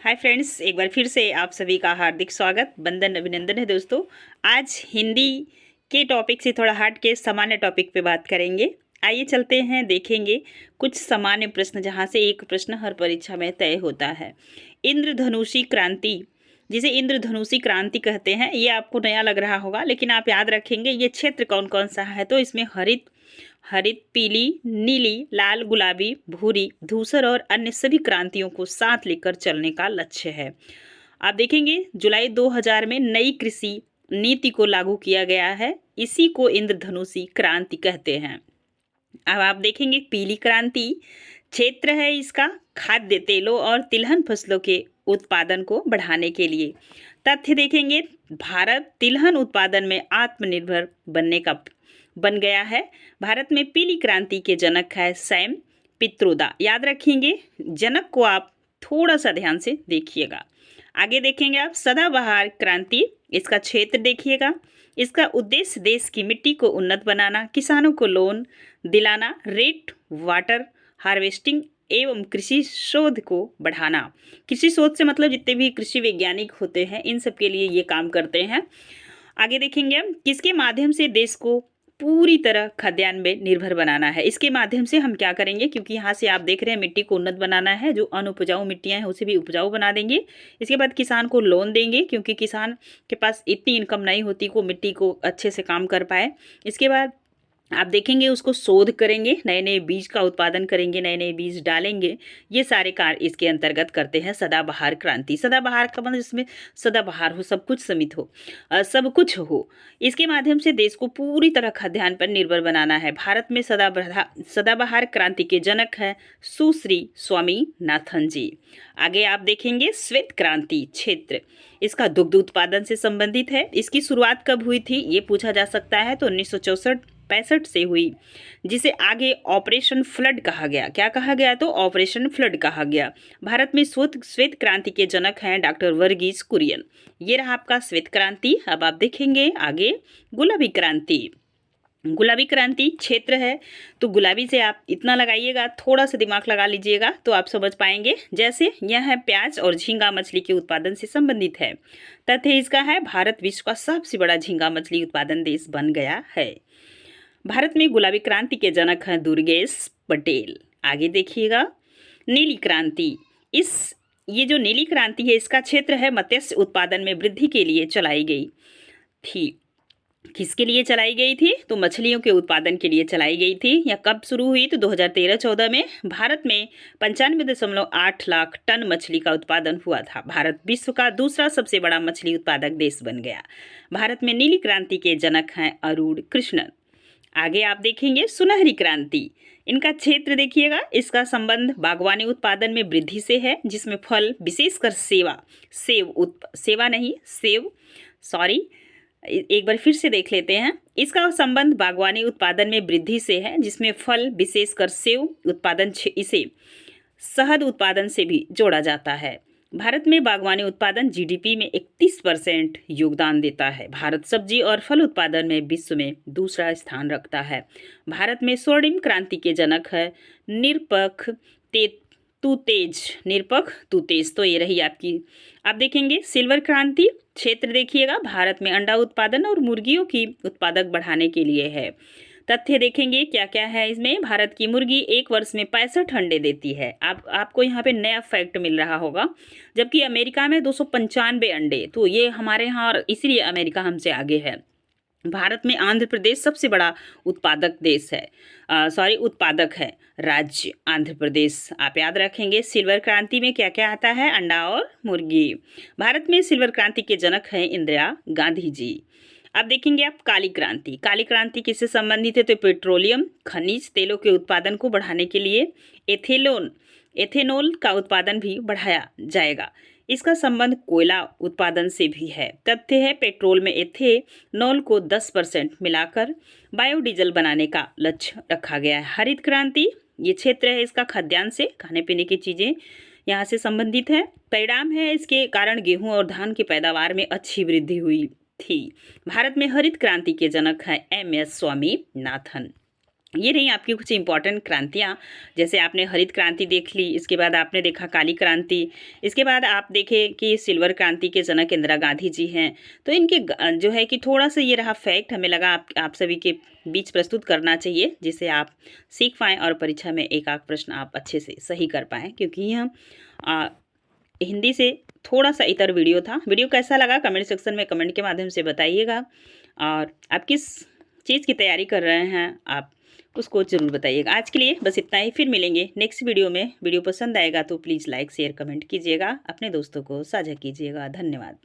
Hi friends, एक बार फिर से आप सभी का हार्दिक स्वागत, वंदन, अभिनंदन है दोस्तों। आज हिंदी के टॉपिक से थोड़ा हट के सामान्य टॉपिक पे बात करेंगे। आइए चलते हैं, देखेंगे कुछ सामान्य प्रश्न, जहाँ से एक प्रश्न हर परीक्षा में तय होता है। इंद्रधनुषी क्रांति, जिसे इंद्रधनुषी क्रांति कहते हैं, ये आपको नया लग रहा होगा, लेकिन आप याद रखेंगे ये क्षेत्र कौन कौन सा है। तो इसमें हरित, पीली, नीली, लाल, गुलाबी, भूरी, धूसर और अन्य सभी क्रांतियों को साथ लेकर चलने का लक्ष्य है। आप देखेंगे जुलाई 2000 में नई कृषि नीति को लागू किया गया है, इसी को इंद्रधनुषी क्रांति कहते हैं। अब आप देखेंगे पीली क्रांति क्षेत्र है इसका खाद्य तेलों और तिलहन फसलों के उत्पादन को बढ़ाने के लिए। तथ्य देखेंगे, भारत तिलहन उत्पादन में आत्मनिर्भर बन गया है। भारत में पीली क्रांति के जनक है सैम पित्रोदा। याद रखेंगे, जनक को आप थोड़ा सा ध्यान से देखिएगा। आगे देखेंगे आप सदाबहार क्रांति, इसका क्षेत्र देखिएगा। इसका उद्देश्य देश की मिट्टी को उन्नत बनाना, किसानों को लोन दिलाना, रेट वाटर हार्वेस्टिंग एवं कृषि शोध को बढ़ाना। कृषि शोध से मतलब जितने भी कृषि वैज्ञानिक होते हैं, इन सब के लिए ये काम करते हैं। आगे देखेंगे हम किसके माध्यम से देश को पूरी तरह खाद्यान्न में निर्भर बनाना है। इसके माध्यम से हम क्या करेंगे, क्योंकि यहाँ से आप देख रहे हैं मिट्टी को उन्नत बनाना है, जो अनुपजाऊ मिट्टियाँ हैं उसे भी उपजाऊ बना देंगे। इसके बाद किसान को लोन देंगे, क्योंकि किसान के पास इतनी इनकम नहीं होती को मिट्टी को अच्छे से काम कर पाए। इसके बाद आप देखेंगे उसको शोध करेंगे, नए नए बीज का उत्पादन करेंगे, नए नए बीज डालेंगे। ये सारे कार्य इसके अंतर्गत करते हैं सदाबहार क्रांति। सदाबहार का मतलब इसमें सदाबहार हो, सब कुछ समित हो, सब कुछ हो। इसके माध्यम से देश को पूरी तरह खाद्यान्न पर निर्भर बनाना है। भारत में सदाबहार क्रांति के जनक है सुश्री स्वामीनाथन जी। आगे आप देखेंगे श्वेत क्रांति क्षेत्र, इसका दुग्ध उत्पादन से संबंधित है। इसकी शुरुआत कब हुई थी ये पूछा जा सकता है, तो 1964-65 से हुई, जिसे आगे ऑपरेशन फ्लड कहा गया। क्या कहा गया? तो ऑपरेशन फ्लड कहा गया। भारत में श्वेत क्रांति के जनक हैं डॉक्टर वर्गीस कुरियन। ये रहा आपका श्वेत क्रांति। अब आप देखेंगे आगे गुलाबी क्रांति। गुलाबी क्रांति क्षेत्र है, तो गुलाबी से आप इतना लगाइएगा, थोड़ा सा दिमाग लगा लीजिएगा तो आप समझ पाएंगे। जैसे यह है प्याज और झींगा मछली के उत्पादन से संबंधित है। तथ्य इसका है भारत विश्व का सबसे बड़ा झींगा मछली उत्पादन देश बन गया है। भारत में गुलाबी क्रांति के जनक हैं दुर्गेश पटेल। आगे देखिएगा नीली क्रांति। ये जो नीली क्रांति है, इसका क्षेत्र है मत्स्य उत्पादन में वृद्धि के लिए चलाई गई थी। किसके लिए चलाई गई थी? तो मछलियों के उत्पादन के लिए चलाई गई थी। यह कब शुरू हुई? तो 2013-14 में। भारत में 95.8 लाख टन मछली का उत्पादन हुआ था। भारत विश्व का दूसरा सबसे बड़ा मछली उत्पादक देश बन गया। भारत में नीली क्रांति के जनक हैं अरुण कृष्णन। आगे आप देखेंगे सुनहरी क्रांति। इनका क्षेत्र देखिएगा, इसका संबंध बागवानी उत्पादन में वृद्धि से है, जिसमें फल विशेषकर एक बार फिर से देख लेते हैं। इसका संबंध बागवानी उत्पादन में वृद्धि से है, जिसमें फल विशेषकर सेब उत्पादन, इसे शहद उत्पादन से भी जोड़ा जाता है। भारत में बागवानी उत्पादन जीडीपी में 31% योगदान देता है। भारत सब्जी और फल उत्पादन में विश्व में दूसरा स्थान रखता है। भारत में स्वर्णिम क्रांति के जनक है निरपक्ष तुतेज। तो ये रही आपकी। आप देखेंगे सिल्वर क्रांति क्षेत्र देखिएगा, भारत में अंडा उत्पादन और मुर्गियों की उत्पादक बढ़ाने के लिए है। तथ्य देखेंगे क्या क्या है इसमें। भारत की मुर्गी एक वर्ष में 65 अंडे देती है। आपको यहाँ पे नया फैक्ट मिल रहा होगा, जबकि अमेरिका में 295 अंडे। तो ये हमारे यहाँ, और इसलिए अमेरिका हमसे आगे है। भारत में आंध्र प्रदेश सबसे बड़ा उत्पादक है राज्य आंध्र प्रदेश। आप याद रखेंगे सिल्वर क्रांति में क्या क्या आता है, अंडा और मुर्गी। भारत में सिल्वर क्रांति के जनक हैं इंदिरा गांधी जी। अब देखेंगे आप काली क्रांति। काली क्रांति किससे संबंधित है? तो पेट्रोलियम खनिज तेलों के उत्पादन को बढ़ाने के लिए एथेनॉल का उत्पादन भी बढ़ाया जाएगा। इसका संबंध कोयला उत्पादन से भी है। तथ्य है पेट्रोल में एथेनॉल को 10% मिलाकर बायोडीजल बनाने का लक्ष्य रखा गया है। हरित क्रांति ये क्षेत्र है, इसका खाद्यान्न से, खाने पीने की चीज़ें यहाँ से संबंधित है। परिणाम है इसके कारण गेहूं और धान की पैदावार में अच्छी वृद्धि हुई थी। भारत में हरित क्रांति के जनक हैं एम.एस. स्वामीनाथन। ये रही आपकी कुछ इंपॉर्टेंट क्रांतियाँ। जैसे आपने हरित क्रांति देख ली, इसके बाद आपने देखा काली क्रांति, इसके बाद आप देखें कि सिल्वर क्रांति के जनक इंदिरा गांधी जी हैं। तो इनके जो है कि थोड़ा सा ये रहा फैक्ट, हमें लगा आप सभी के बीच प्रस्तुत करना चाहिए, जिससे आप सीख पाएँ और परीक्षा में एक आध प्रश्न आप अच्छे से सही कर पाएँ। क्योंकि यह हिंदी से थोड़ा सा इतर वीडियो था। वीडियो कैसा लगा कमेंट सेक्शन में कमेंट के माध्यम से बताइएगा, और आप किस चीज़ की तैयारी कर रहे हैं आप उसको ज़रूर बताइएगा। आज के लिए बस इतना ही, फिर मिलेंगे नेक्स्ट वीडियो में। वीडियो पसंद आएगा तो प्लीज़ लाइक शेयर कमेंट कीजिएगा, अपने दोस्तों को साझा कीजिएगा। धन्यवाद।